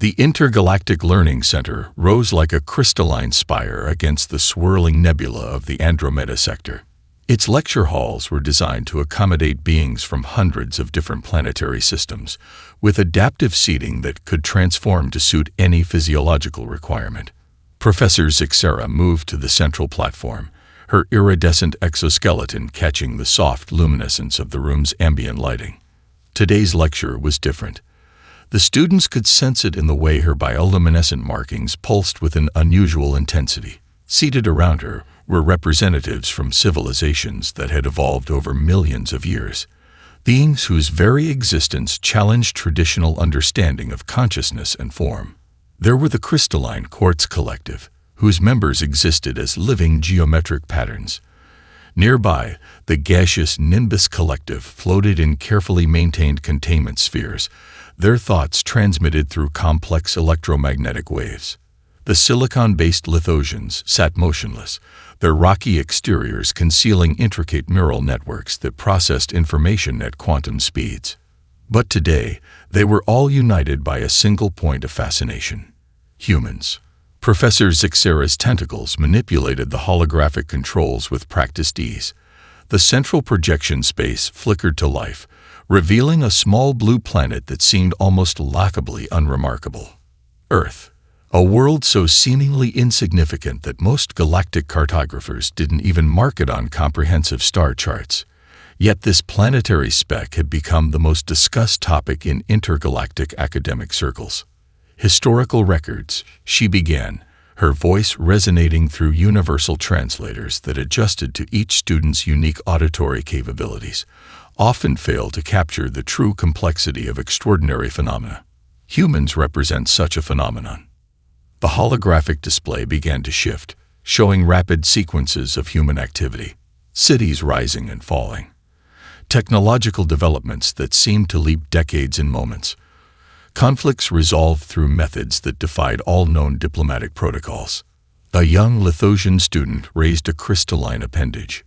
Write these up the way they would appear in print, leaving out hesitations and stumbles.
The Intergalactic Learning Center rose like a crystalline spire against the swirling nebula of the Andromeda sector. Its lecture halls were designed to accommodate beings from hundreds of different planetary systems, with adaptive seating that could transform to suit any physiological requirement. Professor Zixera moved to the central platform, her iridescent exoskeleton catching the soft luminescence of the room's ambient lighting. Today's lecture was different. The students could sense it in the way her bioluminescent markings pulsed with an unusual intensity. Seated around her were representatives from civilizations that had evolved over millions of years, beings whose very existence challenged traditional understanding of consciousness and form. There were the Crystalline Quartz Collective, whose members existed as living geometric patterns. Nearby, the gaseous Nimbus Collective floated in carefully maintained containment spheres, their thoughts transmitted through complex electromagnetic waves. The silicon-based Lithosians sat motionless, their rocky exteriors concealing intricate neural networks that processed information at quantum speeds. But today, they were all united by a single point of fascination: humans. Professor Zixera's tentacles manipulated the holographic controls with practiced ease. The central projection space flickered to life, revealing a small blue planet that seemed almost laughably unremarkable. Earth, a world so seemingly insignificant that most galactic cartographers didn't even mark it on comprehensive star charts. Yet this planetary speck had become the most discussed topic in intergalactic academic circles. Historical records, she began, her voice resonating through universal translators that adjusted to each student's unique auditory capabilities, often fail to capture the true complexity of extraordinary phenomena. Humans represent such a phenomenon. The holographic display began to shift, showing rapid sequences of human activity, cities rising and falling, technological developments that seemed to leap decades in moments, conflicts resolved through methods that defied all known diplomatic protocols. A young Lithosian student raised a crystalline appendage.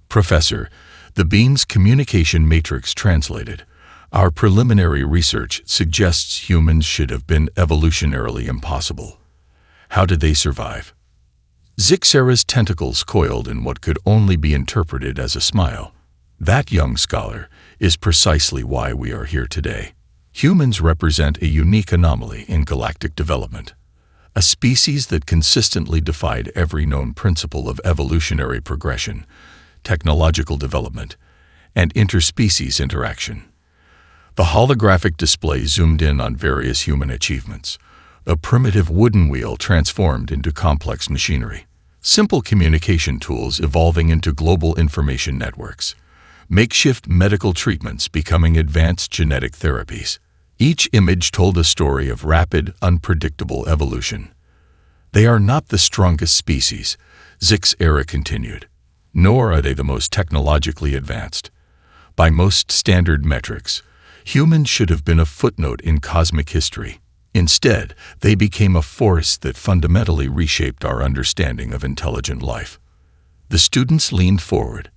"Professor, the beam's communication matrix translated. Our preliminary research suggests humans should have been evolutionarily impossible. How did they survive?" Zixera's tentacles coiled in what could only be interpreted as a smile. "That, young scholar, is precisely why we are here today. Humans represent a unique anomaly in galactic development, a species that consistently defied every known principle of evolutionary progression, technological development, and interspecies interaction." The holographic display zoomed in on various human achievements. A primitive wooden wheel transformed into complex machinery, simple communication tools evolving into global information networks, makeshift medical treatments becoming advanced genetic therapies. Each image told a story of rapid, unpredictable evolution. "They are not the strongest species," Zixera continued, "nor are they the most technologically advanced. By most standard metrics, humans should have been a footnote in cosmic history. Instead, they became a force that fundamentally reshaped our understanding of intelligent life." The students leaned forward.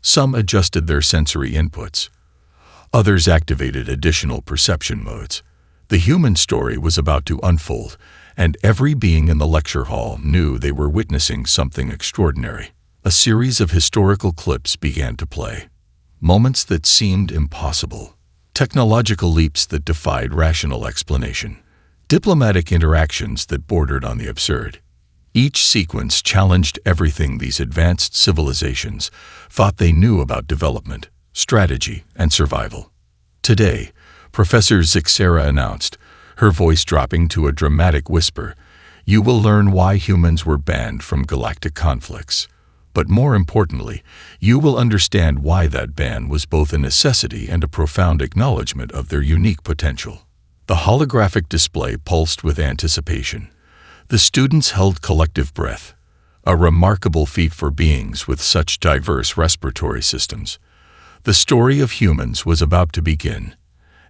Some adjusted their sensory inputs. Others activated additional perception modes. The human story was about to unfold, and every being in the lecture hall knew they were witnessing something extraordinary. A series of historical clips began to play. Moments that seemed impossible. Technological leaps that defied rational explanation. Diplomatic interactions that bordered on the absurd. Each sequence challenged everything these advanced civilizations thought they knew about development, strategy, and survival. Today, Professor Zixera announced, her voice dropping to a dramatic whisper, "You will learn why humans were banned from galactic conflicts. But more importantly, you will understand why that ban was both a necessity and a profound acknowledgement of their unique potential." The holographic display pulsed with anticipation. The students held collective breath, a remarkable feat for beings with such diverse respiratory systems. The story of humans was about to begin,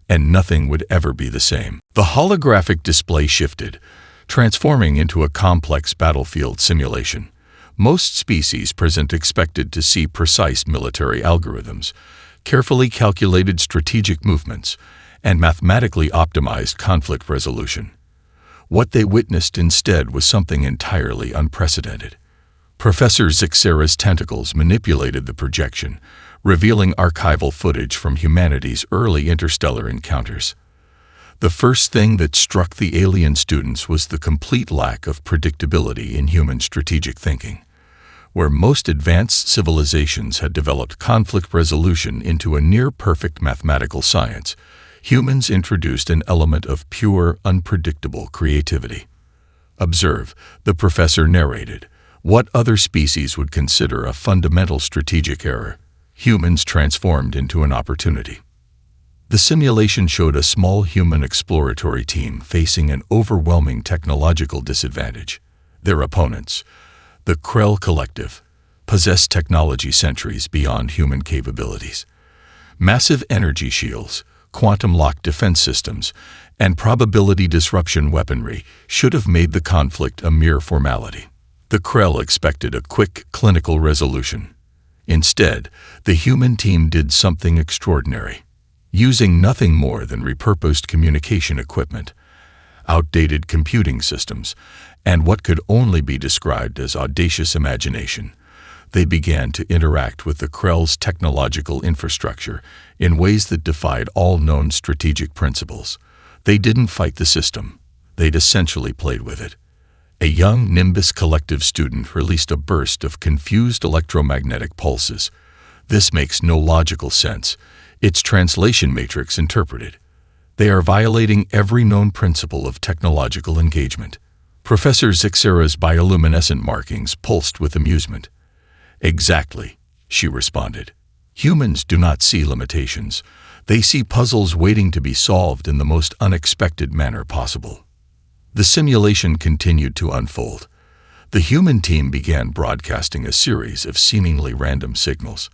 and nothing would ever be the same. The holographic display shifted, transforming into a complex battlefield simulation. Most species present expected to see precise military algorithms, carefully calculated strategic movements, and mathematically optimized conflict resolution. What they witnessed instead was something entirely unprecedented. Professor Zixera's tentacles manipulated the projection, revealing archival footage from humanity's early interstellar encounters. The first thing that struck the alien students was the complete lack of predictability in human strategic thinking. Where most advanced civilizations had developed conflict resolution into a near-perfect mathematical science, humans introduced an element of pure, unpredictable creativity. "Observe," the professor narrated, "what other species would consider a fundamental strategic error. Humans transformed into an opportunity." The simulation showed a small human exploratory team facing an overwhelming technological disadvantage. Their opponents, the Krell Collective, possessed technology centuries beyond human capabilities. Massive energy shields, quantum-locked defense systems, and probability disruption weaponry should have made the conflict a mere formality. The Krell expected a quick, clinical resolution. Instead, the human team did something extraordinary. Using nothing more than repurposed communication equipment, outdated computing systems, and what could only be described as audacious imagination, they began to interact with the Krell's technological infrastructure in ways that defied all known strategic principles. They didn't fight the system. They'd essentially played with it. A young Nimbus Collective student released a burst of confused electromagnetic pulses. "This makes no logical sense," its translation matrix interpreted. "They are violating every known principle of technological engagement." Professor Zixera's bioluminescent markings pulsed with amusement. "Exactly," she responded. "Humans do not see limitations. They see puzzles waiting to be solved in the most unexpected manner possible." The simulation continued to unfold. The human team began broadcasting a series of seemingly random signals.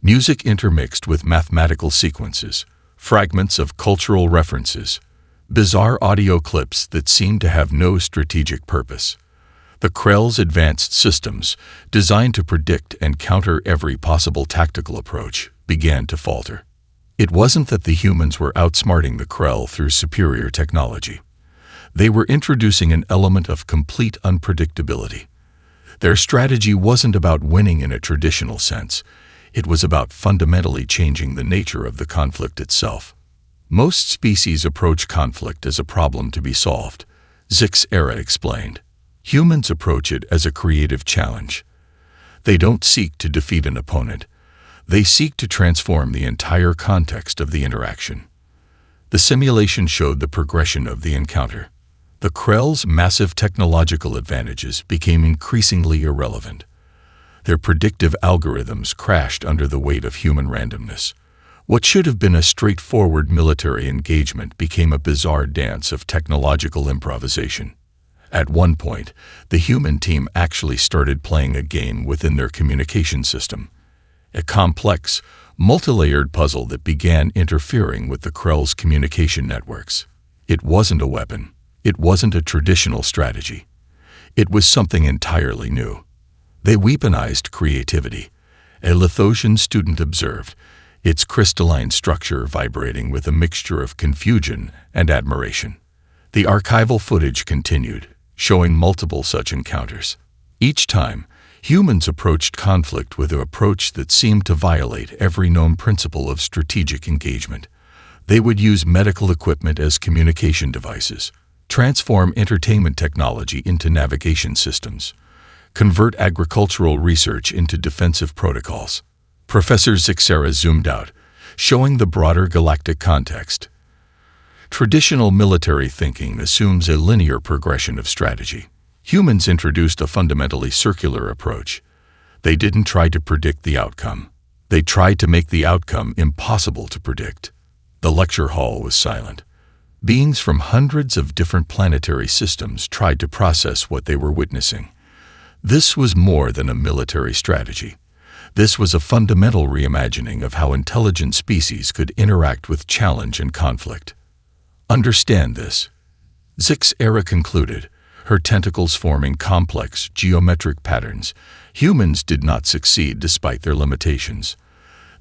Music intermixed with mathematical sequences, fragments of cultural references, bizarre audio clips that seemed to have no strategic purpose. The Krell's advanced systems, designed to predict and counter every possible tactical approach, began to falter. It wasn't that the humans were outsmarting the Krell through superior technology. They were introducing an element of complete unpredictability. Their strategy wasn't about winning in a traditional sense. It was about fundamentally changing the nature of the conflict itself. Most species approach conflict as a problem to be solved, Zixera explained. Humans approach it as a creative challenge. They don't seek to defeat an opponent. They seek to transform the entire context of the interaction. The simulation showed the progression of the encounter. The Krell's massive technological advantages became increasingly irrelevant. Their predictive algorithms crashed under the weight of human randomness. What should have been a straightforward military engagement became a bizarre dance of technological improvisation. At one point, the human team actually started playing a game within their communication system, a complex, multi-layered puzzle that began interfering with the Krell's communication networks. It wasn't a weapon. It wasn't a traditional strategy. It was something entirely new. They weaponized creativity, a Lithosian student observed, its crystalline structure vibrating with a mixture of confusion and admiration. The archival footage continued, showing multiple such encounters. Each time, humans approached conflict with an approach that seemed to violate every known principle of strategic engagement. They would use medical equipment as communication devices, transform entertainment technology into navigation systems, convert agricultural research into defensive protocols. Professor Zixera zoomed out, showing the broader galactic context. Traditional military thinking assumes a linear progression of strategy. Humans introduced a fundamentally circular approach. They didn't try to predict the outcome. They tried to make the outcome impossible to predict. The lecture hall was silent. Beings from hundreds of different planetary systems tried to process what they were witnessing. This was more than a military strategy. This was a fundamental reimagining of how intelligent species could interact with challenge and conflict. Understand this, Zixera concluded, her tentacles forming complex geometric patterns. Humans did not succeed despite their limitations.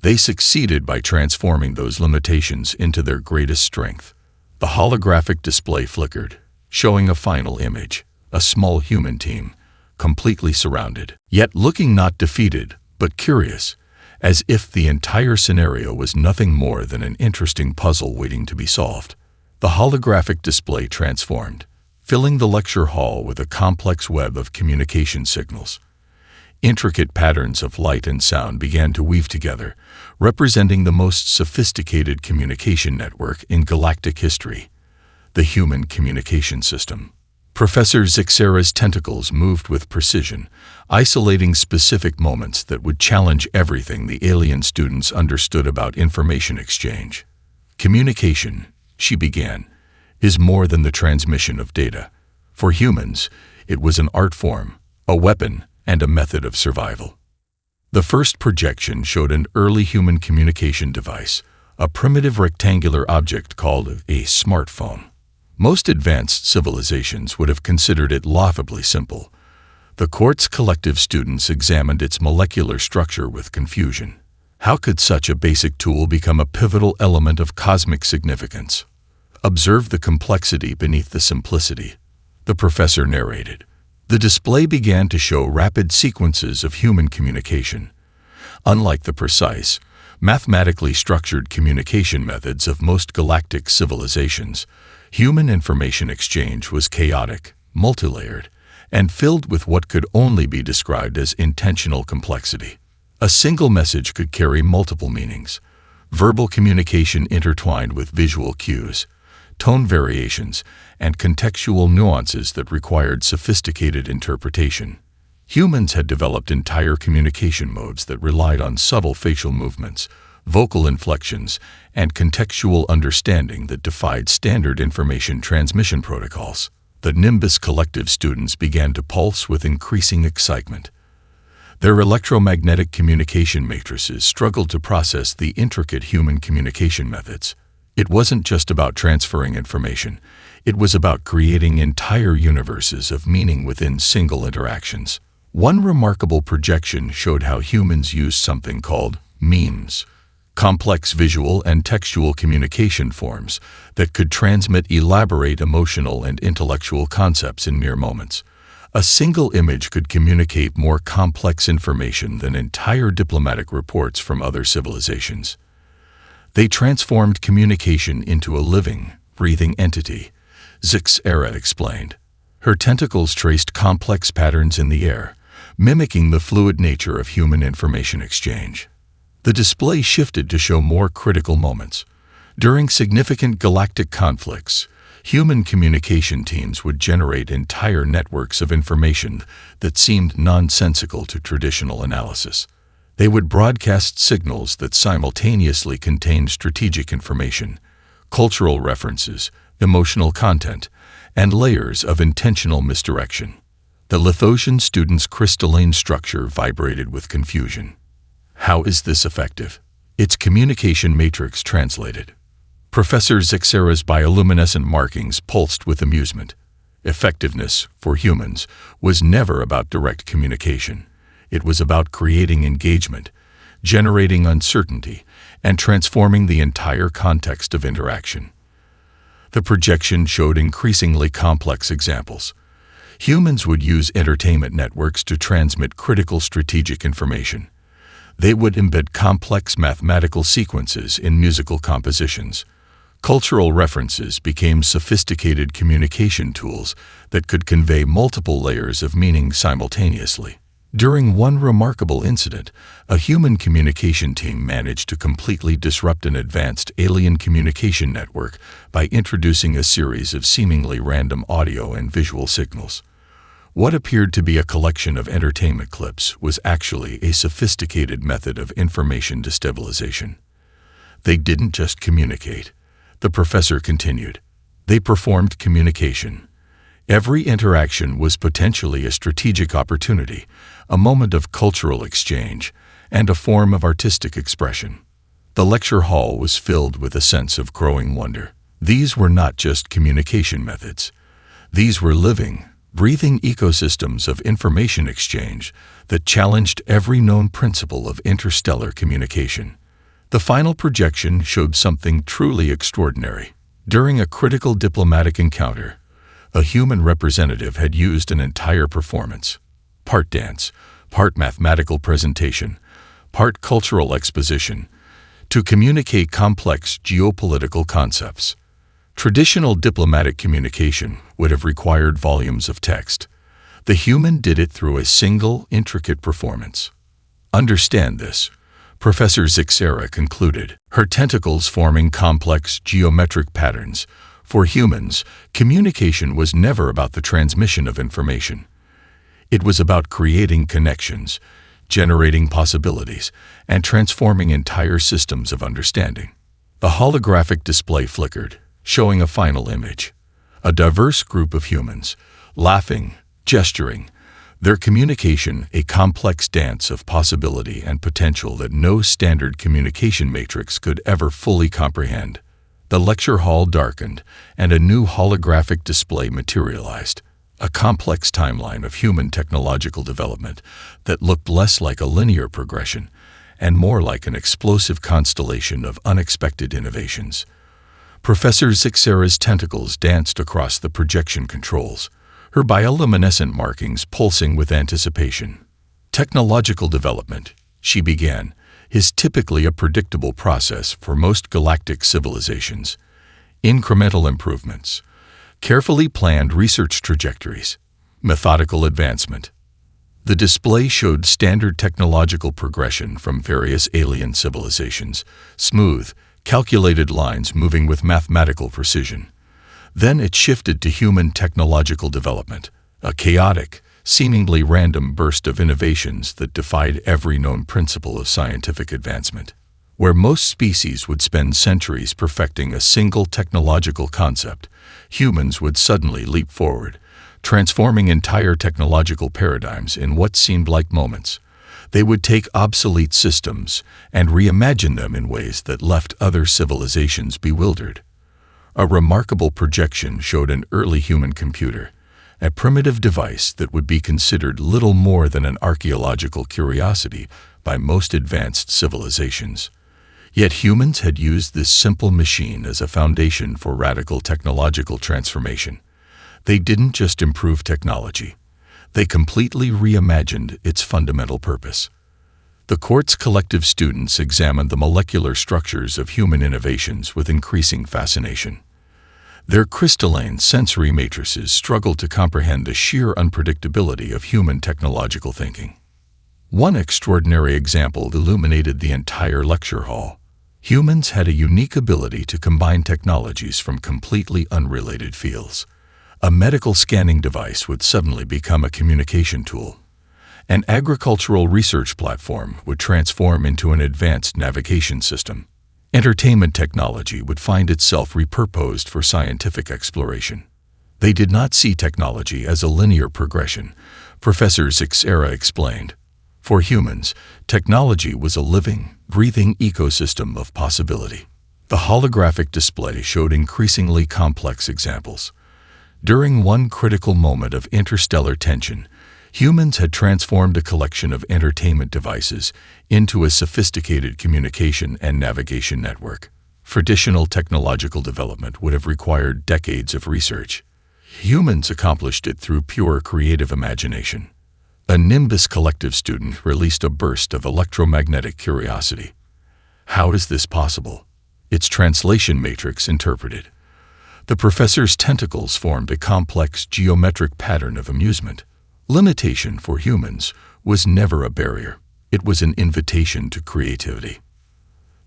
They succeeded by transforming those limitations into their greatest strength. The holographic display flickered, showing a final image, a small human team, completely surrounded, yet looking not defeated, but curious, as if the entire scenario was nothing more than an interesting puzzle waiting to be solved. The holographic display transformed, filling the lecture hall with a complex web of communication signals. Intricate patterns of light and sound began to weave together, representing the most sophisticated communication network in galactic history, the human communication system. Professor Zixera's tentacles moved with precision, isolating specific moments that would challenge everything the alien students understood about information exchange. Communication, she began, is more than the transmission of data. For humans, it was an art form, a weapon, and a method of survival. The first projection showed an early human communication device, a primitive rectangular object called a smartphone. Most advanced civilizations would have considered it laughably simple. The Quartz Collective students examined its molecular structure with confusion. How could such a basic tool become a pivotal element of cosmic significance? Observe the complexity beneath the simplicity, the professor narrated. The display began to show rapid sequences of human communication. Unlike the precise, mathematically structured communication methods of most galactic civilizations, human information exchange was chaotic, multilayered, and filled with what could only be described as intentional complexity. A single message could carry multiple meanings, verbal communication intertwined with visual cues, tone variations, and contextual nuances that required sophisticated interpretation. Humans had developed entire communication modes that relied on subtle facial movements, vocal inflections, and contextual understanding that defied standard information transmission protocols. The Nimbus Collective students began to pulse with increasing excitement. Their electromagnetic communication matrices struggled to process the intricate human communication methods. It wasn't just about transferring information. It was about creating entire universes of meaning within single interactions. One remarkable projection showed how humans used something called memes, complex visual and textual communication forms that could transmit elaborate emotional and intellectual concepts in mere moments. A single image could communicate more complex information than entire diplomatic reports from other civilizations. They transformed communication into a living, breathing entity, Zixera explained. Her tentacles traced complex patterns in the air, mimicking the fluid nature of human information exchange. The display shifted to show more critical moments. During significant galactic conflicts, human communication teams would generate entire networks of information that seemed nonsensical to traditional analysis. They would broadcast signals that simultaneously contained strategic information, cultural references, emotional content, and layers of intentional misdirection. The Lithosian students' crystalline structure vibrated with confusion. How is this effective? Its communication matrix translated. Professor Zixera's bioluminescent markings pulsed with amusement. Effectiveness, for humans, was never about direct communication. It was about creating engagement, generating uncertainty, and transforming the entire context of interaction. The projection showed increasingly complex examples. Humans would use entertainment networks to transmit critical strategic information. They would embed complex mathematical sequences in musical compositions. Cultural references became sophisticated communication tools that could convey multiple layers of meaning simultaneously. During one remarkable incident, a human communication team managed to completely disrupt an advanced alien communication network by introducing a series of seemingly random audio and visual signals. What appeared to be a collection of entertainment clips was actually a sophisticated method of information destabilization. They didn't just communicate, the professor continued. They performed communication. Every interaction was potentially a strategic opportunity, a moment of cultural exchange, and a form of artistic expression. The lecture hall was filled with a sense of growing wonder. These were not just communication methods. These were living, breathing ecosystems of information exchange that challenged every known principle of interstellar communication. The final projection showed something truly extraordinary. During a critical diplomatic encounter, A human representative had used an entire performance, part dance, part mathematical presentation, part cultural exposition, to communicate complex geopolitical concepts. Traditional diplomatic communication would have required volumes of text. The human did it through a single, intricate performance. Understand this, Professor Zixera concluded, her tentacles forming complex geometric patterns. For humans, communication was never about the transmission of information. It was about creating connections, generating possibilities, and transforming entire systems of understanding. The holographic display flickered, showing a final image. A diverse group of humans, laughing, gesturing, their communication a complex dance of possibility and potential that no standard communication matrix could ever fully comprehend. The lecture hall darkened, and a new holographic display materialized, a complex timeline of human technological development that looked less like a linear progression and more like an explosive constellation of unexpected innovations. Professor Zixera's tentacles danced across the projection controls, her bioluminescent markings pulsing with anticipation. Technological development, she began, is typically a predictable process for most galactic civilizations. Incremental improvements, carefully planned research trajectories, methodical advancement. The display showed standard technological progression from various alien civilizations, smooth, calculated lines moving with mathematical precision. Then it shifted to human technological development, a chaotic, seemingly random burst of innovations that defied every known principle of scientific advancement. Where most species would spend centuries perfecting a single technological concept, humans would suddenly leap forward, transforming entire technological paradigms in what seemed like moments. They would take obsolete systems and reimagine them in ways that left other civilizations bewildered. A remarkable projection showed an early human computer, a primitive device that would be considered little more than an archaeological curiosity by most advanced civilizations. Yet humans had used this simple machine as a foundation for radical technological transformation. They didn't just improve technology. They completely reimagined its fundamental purpose. The court's collective students examined the molecular structures of human innovations with increasing fascination. Their crystalline sensory matrices struggled to comprehend the sheer unpredictability of human technological thinking. One extraordinary example illuminated the entire lecture hall. Humans had a unique ability to combine technologies from completely unrelated fields. A medical scanning device would suddenly become a communication tool. An agricultural research platform would transform into an advanced navigation system. Entertainment technology would find itself repurposed for scientific exploration. They did not see technology as a linear progression, Professor Zixera explained. For humans, technology was a living, breathing ecosystem of possibility. The holographic display showed increasingly complex examples. During one critical moment of interstellar tension, humans had transformed a collection of entertainment devices into a sophisticated communication and navigation network. Traditional technological development would have required decades of research. Humans accomplished it through pure creative imagination. A Nimbus collective student released a burst of electromagnetic curiosity. How is this possible? Its translation matrix interpreted. The professor's tentacles formed a complex geometric pattern of amusement. Limitation for humans was never a barrier. It was an invitation to creativity.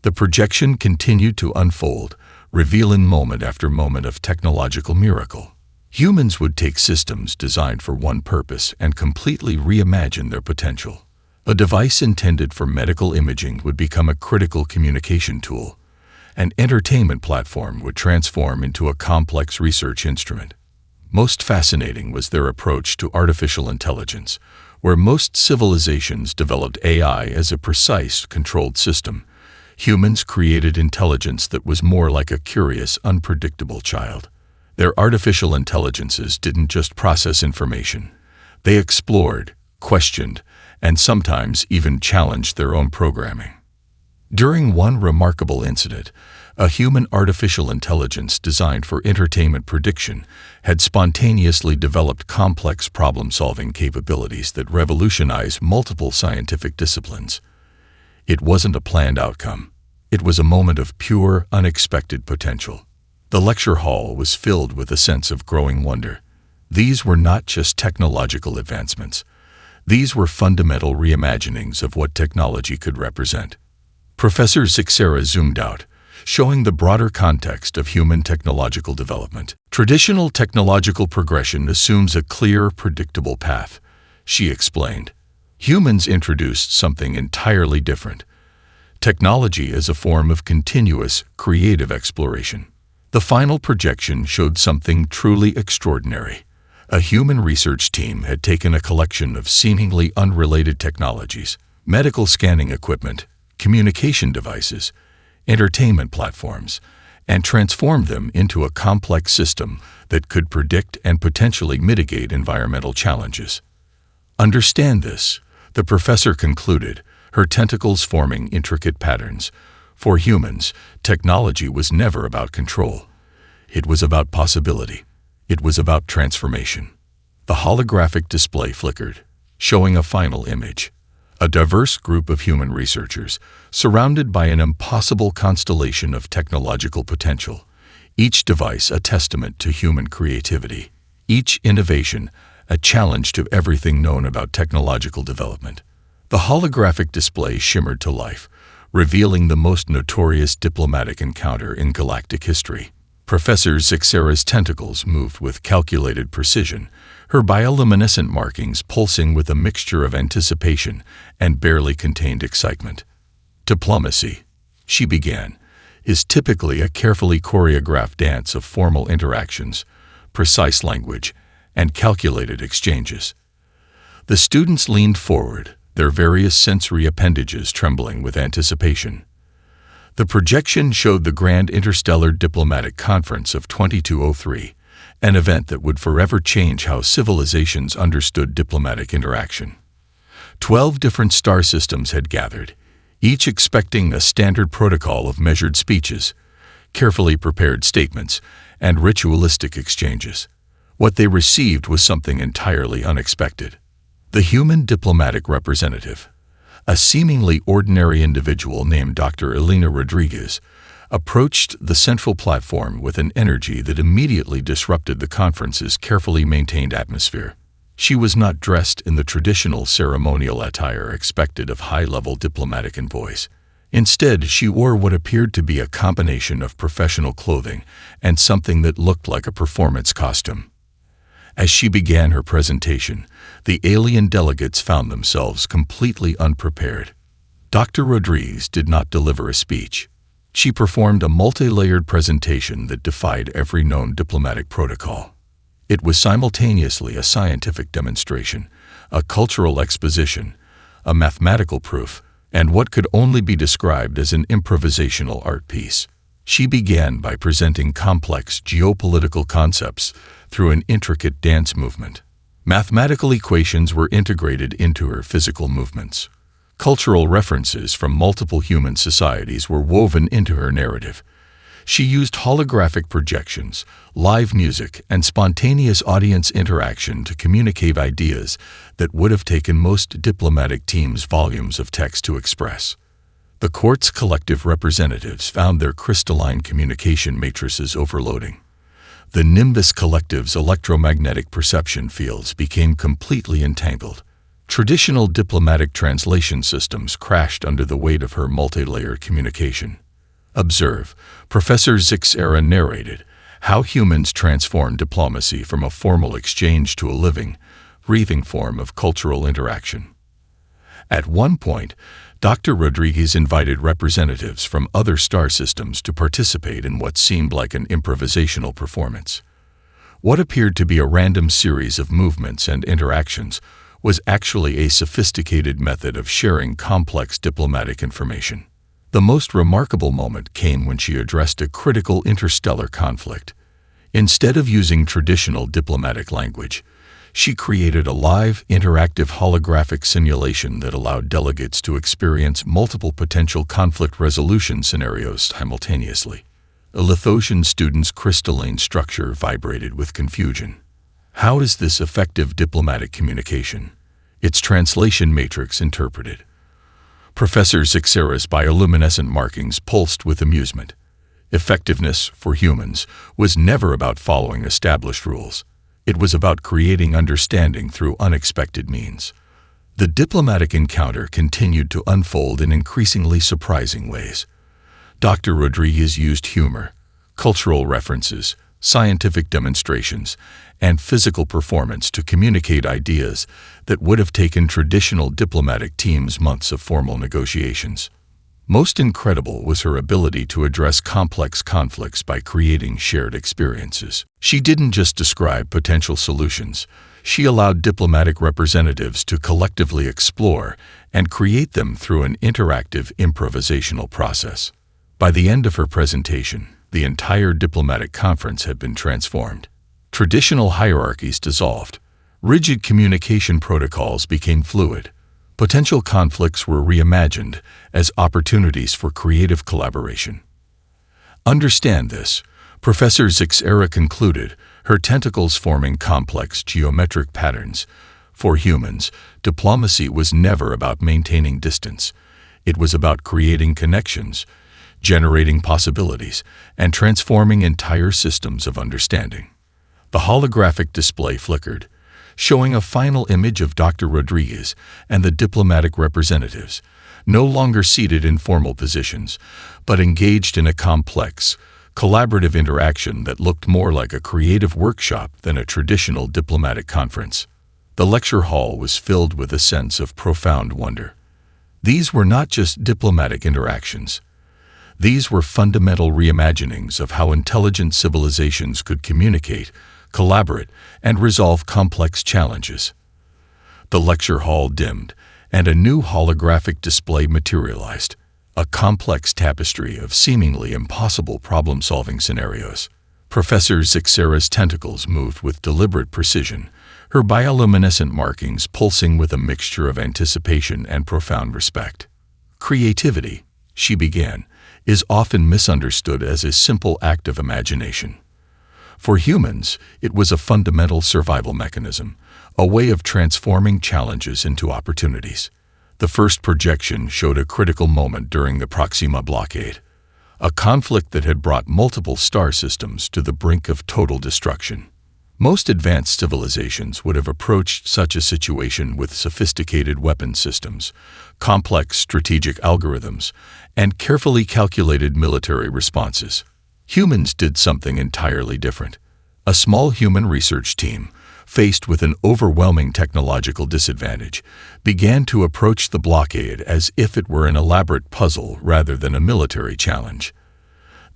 The projection continued to unfold, revealing moment after moment of technological miracle. Humans would take systems designed for one purpose and completely reimagine their potential. A device intended for medical imaging would become a critical communication tool. An entertainment platform would transform into a complex research instrument. Most fascinating was their approach to artificial intelligence, where most civilizations developed AI as a precise, controlled system. Humans created intelligence that was more like a curious, unpredictable child. Their artificial intelligences didn't just process information. They explored, questioned, and sometimes even challenged their own programming. During one remarkable incident, A human artificial intelligence designed for entertainment prediction had spontaneously developed complex problem-solving capabilities that revolutionized multiple scientific disciplines. It wasn't a planned outcome. It was a moment of pure, unexpected potential. The lecture hall was filled with a sense of growing wonder. These were not just technological advancements. These were fundamental reimaginings of what technology could represent. Professor Zixera zoomed out, showing the broader context of human technological development. Traditional technological progression assumes a clear, predictable path, she explained. Humans introduced something entirely different. Technology as a form of continuous, creative exploration. The final projection showed something truly extraordinary. A human research team had taken a collection of seemingly unrelated technologies, medical scanning equipment, communication devices, entertainment platforms, and transformed them into a complex system that could predict and potentially mitigate environmental challenges. Understand this, the professor concluded, her tentacles forming intricate patterns. For humans, technology was never about control. It was about possibility. It was about transformation. The holographic display flickered, showing a final image. A diverse group of human researchers, surrounded by an impossible constellation of technological potential, each device a testament to human creativity, each innovation a challenge to everything known about technological development. The holographic display shimmered to life, revealing the most notorious diplomatic encounter in galactic history. Professor Zixera's tentacles moved with calculated precision, her bioluminescent markings pulsing with a mixture of anticipation and barely contained excitement. Diplomacy, she began, is typically a carefully choreographed dance of formal interactions, precise language, and calculated exchanges. The students leaned forward, their various sensory appendages trembling with anticipation. The projection showed the Grand Interstellar Diplomatic Conference of 2203, an event that would forever change how civilizations understood diplomatic interaction. 12 different star systems had gathered, each expecting a standard protocol of measured speeches, carefully prepared statements, and ritualistic exchanges. What they received was something entirely unexpected. The human diplomatic representative, a seemingly ordinary individual named Dr. Elena Rodriguez, approached the central platform with an energy that immediately disrupted the conference's carefully maintained atmosphere. She was not dressed in the traditional ceremonial attire expected of high-level diplomatic envoys. Instead, she wore what appeared to be a combination of professional clothing and something that looked like a performance costume. As she began her presentation, the alien delegates found themselves completely unprepared. Dr. Rodriguez did not deliver a speech. She performed a multi-layered presentation that defied every known diplomatic protocol. It was simultaneously a scientific demonstration, a cultural exposition, a mathematical proof, and what could only be described as an improvisational art piece. She began by presenting complex geopolitical concepts through an intricate dance movement. Mathematical equations were integrated into her physical movements. Cultural references from multiple human societies were woven into her narrative. She used holographic projections, live music, and spontaneous audience interaction to communicate ideas that would have taken most diplomatic teams volumes of text to express. The court's collective representatives found their crystalline communication matrices overloading. The Nimbus Collective's electromagnetic perception fields became completely entangled. Traditional diplomatic translation systems crashed under the weight of her multi-layered communication. Observe, Professor Zixera narrated, how humans transformed diplomacy from a formal exchange to a living, breathing form of cultural interaction. At one point, Dr. Rodriguez invited representatives from other star systems to participate in what seemed like an improvisational performance. What appeared to be a random series of movements and interactions was actually a sophisticated method of sharing complex diplomatic information. The most remarkable moment came when she addressed a critical interstellar conflict. Instead of using traditional diplomatic language, She created a live, interactive holographic simulation that allowed delegates to experience multiple potential conflict resolution scenarios simultaneously. A Lithosian student's crystalline structure vibrated with confusion. How is this effective diplomatic communication? Its translation matrix interpreted. Professor Zixera's bioluminescent markings pulsed with amusement. Effectiveness, for humans, was never about following established rules. It was about creating understanding through unexpected means. The diplomatic encounter continued to unfold in increasingly surprising ways. Dr. Rodriguez used humor, cultural references, scientific demonstrations, and physical performance to communicate ideas that would have taken traditional diplomatic teams months of formal negotiations. Most incredible was her ability to address complex conflicts by creating shared experiences. She didn't just describe potential solutions, she allowed diplomatic representatives to collectively explore and create them through an interactive improvisational process. By the end of her presentation, the entire diplomatic conference had been transformed. Traditional hierarchies dissolved. Rigid communication protocols became fluid. Potential conflicts were reimagined as opportunities for creative collaboration. Understand this, Professor Zixera concluded, her tentacles forming complex geometric patterns. For humans, diplomacy was never about maintaining distance. It was about creating connections, generating possibilities, and transforming entire systems of understanding. The holographic display flickered, showing a final image of Dr. Rodriguez and the diplomatic representatives, no longer seated in formal positions, but engaged in a complex, collaborative interaction that looked more like a creative workshop than a traditional diplomatic conference. The lecture hall was filled with a sense of profound wonder. These were not just diplomatic interactions. These were fundamental reimaginings of how intelligent civilizations could communicate, collaborate, and resolve complex challenges. The lecture hall dimmed, and a new holographic display materialized, a complex tapestry of seemingly impossible problem-solving scenarios. Professor Zixera's tentacles moved with deliberate precision, her bioluminescent markings pulsing with a mixture of anticipation and profound respect. Creativity, she began, is often misunderstood as a simple act of imagination. For humans, it was a fundamental survival mechanism, a way of transforming challenges into opportunities. The first projection showed a critical moment during the Proxima blockade, a conflict that had brought multiple star systems to the brink of total destruction. Most advanced civilizations would have approached such a situation with sophisticated weapon systems, complex strategic algorithms, and carefully calculated military responses. Humans did something entirely different. A small human research team, faced with an overwhelming technological disadvantage, began to approach the blockade as if it were an elaborate puzzle rather than a military challenge.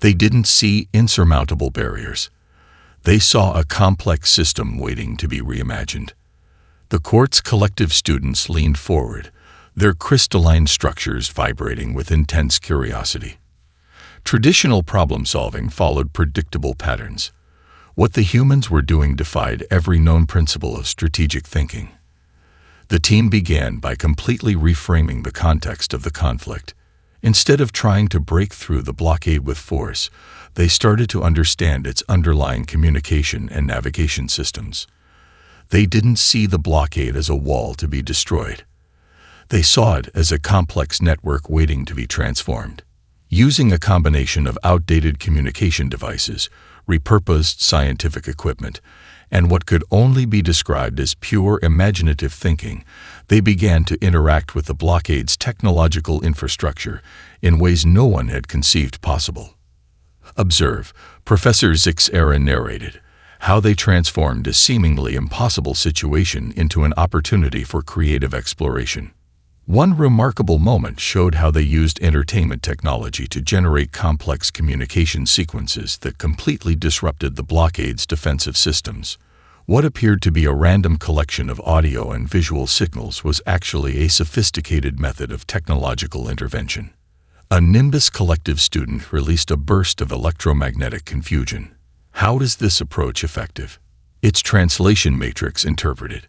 They didn't see insurmountable barriers. They saw a complex system waiting to be reimagined. The court's collective students leaned forward, their crystalline structures vibrating with intense curiosity. Traditional problem-solving followed predictable patterns. What the humans were doing defied every known principle of strategic thinking. The team began by completely reframing the context of the conflict. Instead of trying to break through the blockade with force, they started to understand its underlying communication and navigation systems. They didn't see the blockade as a wall to be destroyed. They saw it as a complex network waiting to be transformed. Using a combination of outdated communication devices, repurposed scientific equipment, and what could only be described as pure imaginative thinking, they began to interact with the blockade's technological infrastructure in ways no one had conceived possible. Observe, Professor Zixera narrated, how they transformed a seemingly impossible situation into an opportunity for creative exploration. One remarkable moment showed how they used entertainment technology to generate complex communication sequences that completely disrupted the blockade's defensive systems. What appeared to be a random collection of audio and visual signals was actually a sophisticated method of technological intervention. A Nimbus Collective student released a burst of electromagnetic confusion. How is this approach effective? its translation matrix interpreted.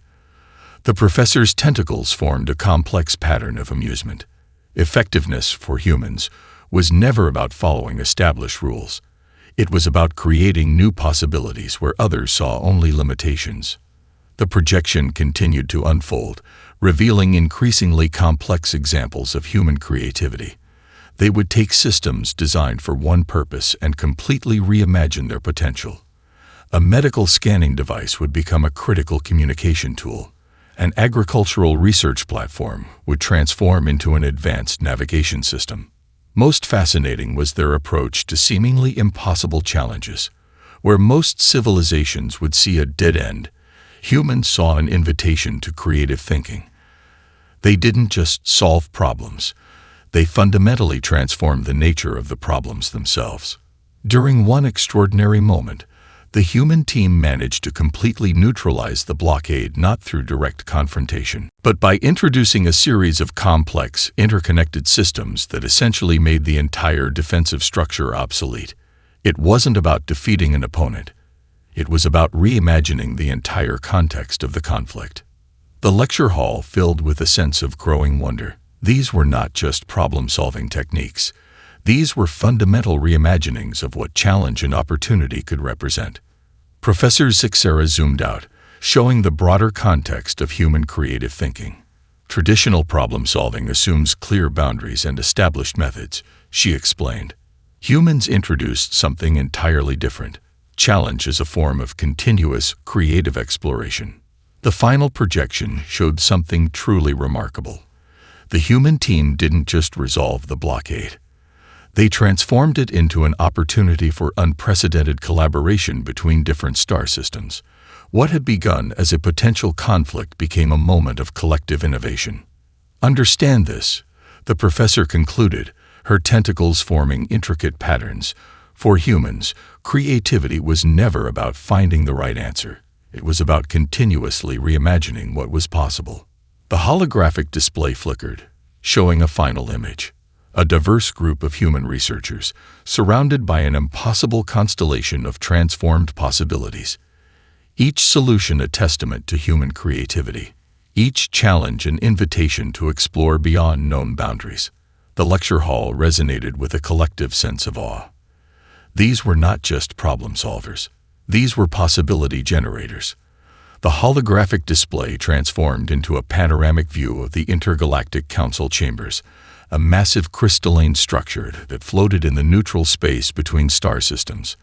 The professor's tentacles formed a complex pattern of amusement. Effectiveness for humans was never about following established rules. It was about creating new possibilities where others saw only limitations. The projection continued to unfold, revealing increasingly complex examples of human creativity. They would take systems designed for one purpose and completely reimagine their potential. A medical scanning device would become a critical communication tool. An agricultural research platform would transform into an advanced navigation system. Most fascinating was their approach to seemingly impossible challenges. Where most civilizations would see a dead end, humans saw an invitation to creative thinking. They didn't just solve problems. They fundamentally transformed the nature of the problems themselves. During one extraordinary moment, the human team managed to completely neutralize the blockade not through direct confrontation, but by introducing a series of complex, interconnected systems that essentially made the entire defensive structure obsolete. It wasn't about defeating an opponent. It was about reimagining the entire context of the conflict. The lecture hall filled with a sense of growing wonder. These were not just problem-solving techniques. These were fundamental reimaginings of what challenge and opportunity could represent. Professor Zixera zoomed out, showing the broader context of human creative thinking. Traditional problem-solving assumes clear boundaries and established methods, she explained. Humans introduced something entirely different. Challenge is a form of continuous, creative exploration. The final projection showed something truly remarkable. The human team didn't just resolve the blockade. They transformed it into an opportunity for unprecedented collaboration between different star systems. What had begun as a potential conflict became a moment of collective innovation. Understand this, the professor concluded, her tentacles forming intricate patterns. For humans, creativity was never about finding the right answer. It was about continuously reimagining what was possible. The holographic display flickered, showing a final image. A diverse group of human researchers, surrounded by an impossible constellation of transformed possibilities. Each solution a testament to human creativity. Each challenge an invitation to explore beyond known boundaries. The lecture hall resonated with a collective sense of awe. These were not just problem solvers. These were possibility generators. The holographic display transformed into a panoramic view of the Intergalactic Council chambers, a massive crystalline structure that floated in the neutral space between star systems.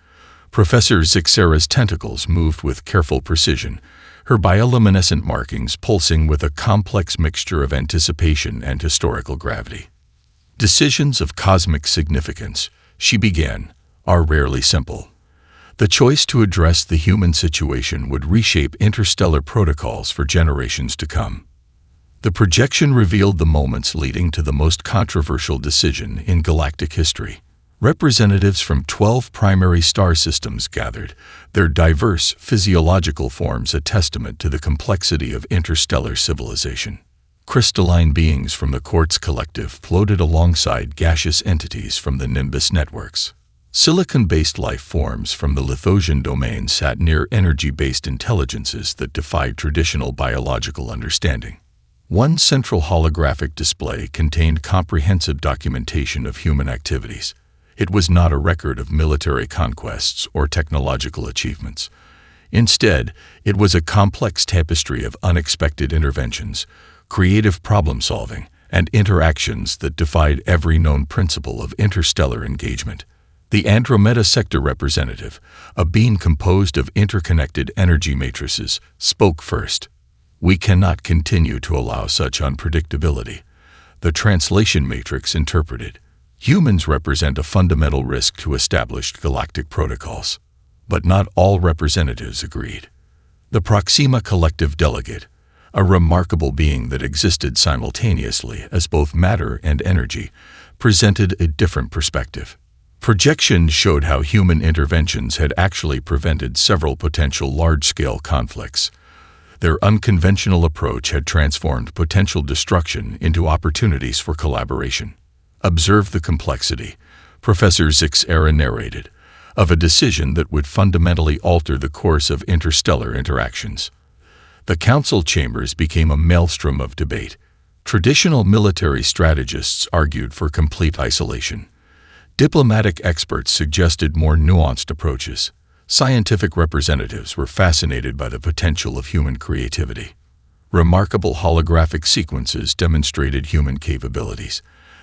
Professor Zixera's tentacles moved with careful precision, her bioluminescent markings pulsing with a complex mixture of anticipation and historical gravity. Decisions of cosmic significance, she began, are rarely simple. The choice to address the human situation would reshape interstellar protocols for generations to come. The projection revealed the moments leading to the most controversial decision in galactic history. Representatives from 12 primary star systems gathered, their diverse physiological forms a testament to the complexity of interstellar civilization. Crystalline beings from the Quartz Collective floated alongside gaseous entities from the Nimbus networks. Silicon-based life forms from the Lithosian domain sat near energy-based intelligences that defied traditional biological understanding. One central holographic display contained comprehensive documentation of human activities. It was not a record of military conquests or technological achievements. Instead, it was a complex tapestry of unexpected interventions, creative problem-solving, and interactions that defied every known principle of interstellar engagement. The Andromeda Sector representative, a being composed of interconnected energy matrices, spoke first. We cannot continue to allow such unpredictability. The translation matrix interpreted. Humans represent a fundamental risk to established galactic protocols. But not all representatives agreed. The Proxima Collective delegate, a remarkable being that existed simultaneously as both matter and energy, presented a different perspective. Projections showed how human interventions had actually prevented several potential large-scale conflicts. Their unconventional approach had transformed potential destruction into opportunities for collaboration. Observe the complexity, Professor Zixera narrated. of a decision that would fundamentally alter the course of interstellar interactions. The council chambers became a maelstrom of debate. Traditional military strategists argued for complete isolation. Diplomatic experts suggested more nuanced approaches. Scientific representatives were fascinated by the potential of human creativity. Remarkable holographic sequences demonstrated human capabilities.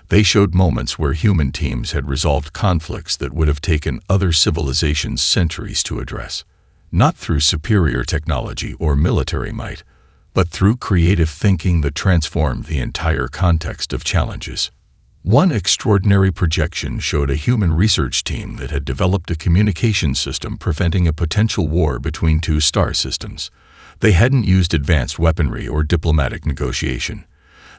They showed moments where human teams had resolved conflicts that would have taken other civilizations centuries to address, not through superior technology or military might, but through creative thinking that transformed the entire context of challenges. One extraordinary projection showed a human research team that had developed a communication system preventing a potential war between two star systems. They hadn't used advanced weaponry or diplomatic negotiation.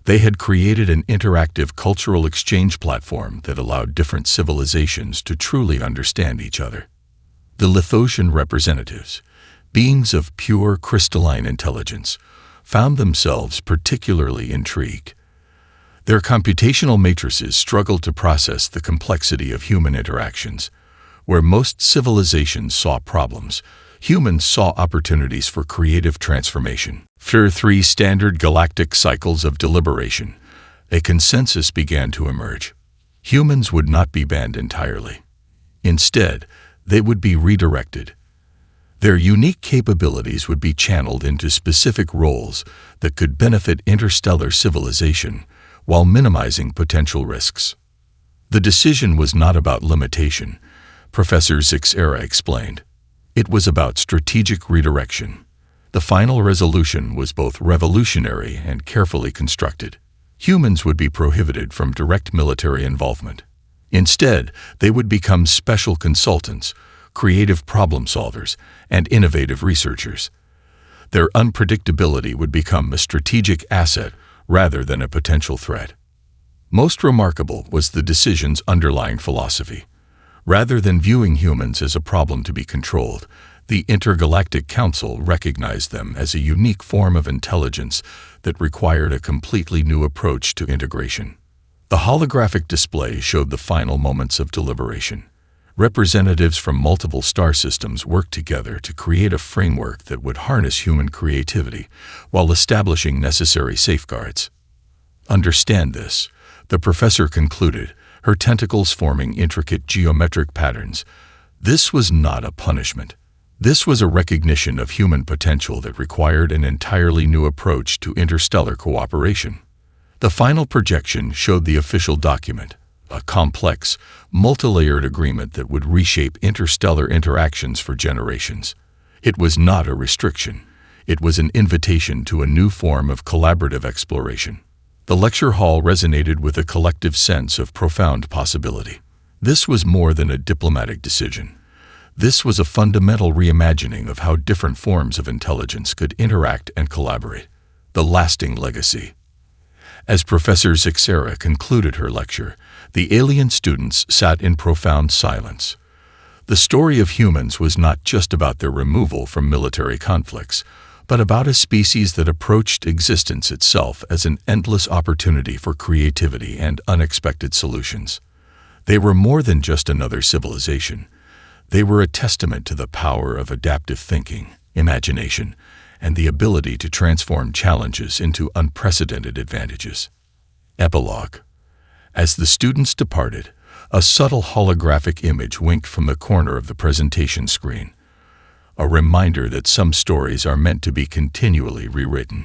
They had created an interactive cultural exchange platform that allowed different civilizations to truly understand each other. The Lithosian representatives, beings of pure crystalline intelligence, found themselves particularly intrigued. Their computational matrices struggled to process the complexity of human interactions. Where most civilizations saw problems, humans saw opportunities for creative transformation. After 3 standard galactic cycles of deliberation, a consensus began to emerge. Humans would not be banned entirely. Instead, they would be redirected. Their unique capabilities would be channeled into specific roles that could benefit interstellar civilization while minimizing potential risks. The decision was not about limitation, Professor Zixera explained. It was about strategic redirection. The final resolution was both revolutionary and carefully constructed. Humans would be prohibited from direct military involvement. Instead, they would become special consultants, creative problem solvers, and innovative researchers. Their unpredictability would become a strategic asset rather than a potential threat. Most remarkable was the decision's underlying philosophy. Rather than viewing humans as a problem to be controlled, the Intergalactic Council recognized them as a unique form of intelligence that required a completely new approach to integration. The holographic display showed the final moments of deliberation. Representatives from multiple star systems worked together to create a framework that would harness human creativity while establishing necessary safeguards. Understand this, the professor concluded, her tentacles forming intricate geometric patterns. This was not a punishment. This was a recognition of human potential that required an entirely new approach to interstellar cooperation. The final projection showed the official document, a complex, multi-layered agreement that would reshape interstellar interactions for generations. It was not a restriction. It was an invitation to a new form of collaborative exploration. The lecture hall resonated with a collective sense of profound possibility. This was more than a diplomatic decision. This was a fundamental reimagining of how different forms of intelligence could interact and collaborate. The lasting legacy. As Professor Zixera concluded her lecture, the alien students sat in profound silence. The story of humans was not just about their removal from military conflicts, but about a species that approached existence itself as an endless opportunity for creativity and unexpected solutions. They were more than just another civilization. They were a testament to the power of adaptive thinking, imagination, and the ability to transform challenges into unprecedented advantages. Epilogue. As the students departed, a subtle holographic image winked from the corner of the presentation screen, a reminder that some stories are meant to be continually rewritten.